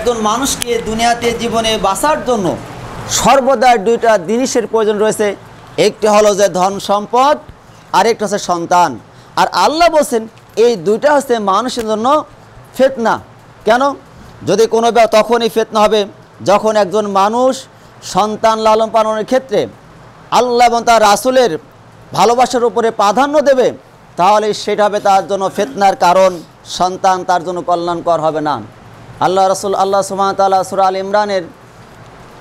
একজন মানুষকে দুনিয়াতে জীবনে বাঁচার জন্য সর্বদা দুইটা জিনিসের প্রয়োজন রয়েছে। একটি হলো যে ধন সম্পদ, আর একটা হচ্ছে সন্তান। আর আল্লাহ বলছেন এই দুইটা হচ্ছে মানুষের জন্য ফিতনা। কেন? যদি কোনো তখনই ফিতনা হবে যখন একজন মানুষ সন্তান লালন পালনের ক্ষেত্রে আল্লাহ এবং তার রাসূলের ভালোবাসার উপরে প্রাধান্য দেবে, তাহলে সেটা হবে তার জন্য ফিতনার কারণ, সন্তান তার জন্য কল্যাণকর হবে না। আল্লাহ রাসূল আল্লাহ সুবহানাহু ওয়া তাআলা সূরা আল ইমরানের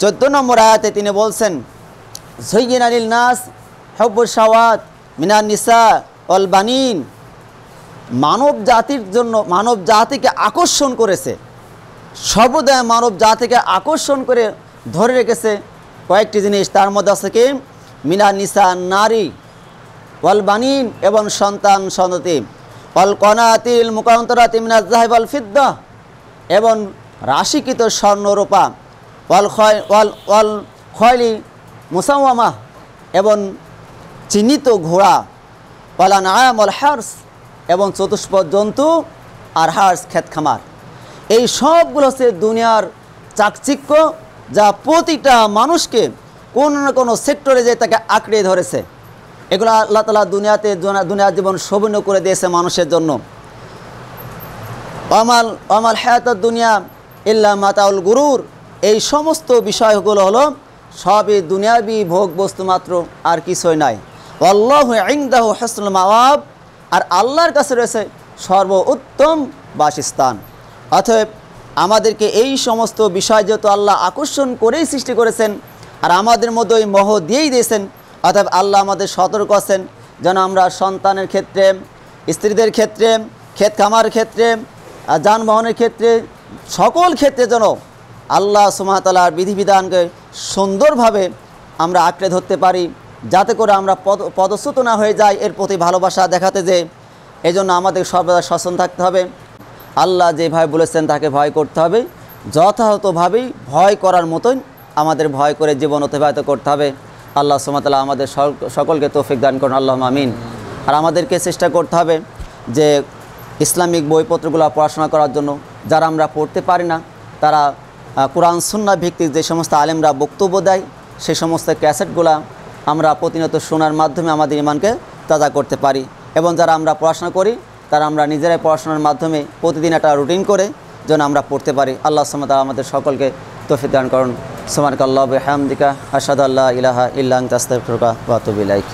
14 নম্বর আয়াতে তিনি বলছেন, যুয়্যিনা লিন-নাস হুব্বুশ শাওয়াত মিনান নিসা ওয়াল বানিন। মানব জাতির জন্য, মানব জাতিকে আকর্ষণ করেছে, সর্বদা মানব জাতিকে আকর্ষণ করে ধরে রেখেছে কয়েকটি জিনিস। তার মধ্যে আছে কি? মিনান নিসা, নারী, ওয়াল বানিন এবং সন্তান সন্ততি, ওয়াল কনাতিল মুকান্তারাতি মিনাজ যাহাব ওয়াল ফিদ্দা এবং রাশিকৃত স্বর্ণ রূপা, ওয়াল খয়লি মুসাওয়ামা এবং চিহ্নিত ঘোড়া, ওয়াল আনআম ওয়াল হার্স এবং চতুষ্পদ জন্তু আর হার্স ক্ষেত খামার। এই সবগুলো হচ্ছে দুনিয়ার চাকচিক্য, যা প্রতিটা মানুষকে কোনো না কোনো সেক্টরে যে তাকে আঁকড়ে ধরেছে। এগুলো আল্লাহ তাআলা দুনিয়ার জীবন শোভন করে দিয়েছে মানুষের জন্য। আমাল হায়াতুদ দুনিয়া ইল্লা মাতাউল গুরুর। এই সমস্ত বিষয়গুলো হলো সবই দুনিয়াবি ভোগ বস্তু মাত্র, আর কিছুই নাই। আল্লাহু ইনদাহু হুসনুল মাওয়াব। আর আল্লাহর কাছে রয়েছে সর্বোত্তম বাসস্থান। অতএব আমাদেরকে এই সমস্ত বিষয় যেহেতু আল্লাহ আকর্ষণ করেই সৃষ্টি করেছেন আর আমাদের মধ্যে ওই মোহ দিয়েই দিয়েছেন, অতএব আল্লাহ আমাদের সতর্ক আছেন যেন আমরা সন্তানের ক্ষেত্রে, স্ত্রীদের ক্ষেত্রে, ক্ষেত খামারের ক্ষেত্রে, যানবাহনের ক্ষেত্রে, সকল ক্ষেত্রে যেন আল্লাহ সুবহানাহু ওয়া তাআলার বিধিবিধানকে সুন্দরভাবে আমরা আঁকড়ে ধরতে পারি, যাতে করে আমরা পদচ্যুত না হয়ে যাই এর প্রতি ভালোবাসা দেখাতে। যে এই জন্য আমাদের সর্বদা সচেতন থাকতে হবে। আল্লাহ যেভাবে বলেছেন তাকে ভয় করতে হবে, যথাযথভাবেই ভয় করার মতোই আমাদের ভয় করে জীবন অতিবাহিত করতে হবে। আল্লাহ সুবহানাহু ওয়া তাআলা আমাদের সকলকে তৌফিক দান করুন, আল্লাহুম্মা আমিন। আর আমাদেরকে চেষ্টা করতে হবে যে ইসলামিক বইপত্রগুলো পড়াশোনা করার জন্য। যারা আমরা পড়তে পারি না তারা কোরআন সুন্নাহ ভিত্তিক যে সমস্ত আলেমরা বক্তব্য দেয় সেই সমস্ত ক্যাসেটগুলো আমরা প্রতিনিয়ত শোনার মাধ্যমে আমাদের ঈমানকে তাজা করতে পারি। এবং যারা আমরা পড়াশোনা করি তারা আমরা নিজেরাই পড়াশোনার মাধ্যমে প্রতিদিন একটা রুটিন করে যেন আমরা পড়তে পারি। আল্লাহ সুবহানাহু ওয়া তাআলা আমাদের সকলকে তৌফিক দান করুন। সুবহানাকাল্লাহু ওয়া বিহামদিকা আশহাদু আল্লা ইলাহা ইল্লা আনতা আস্তাগফিরুকা ওয়া আতুবু ইলাইক।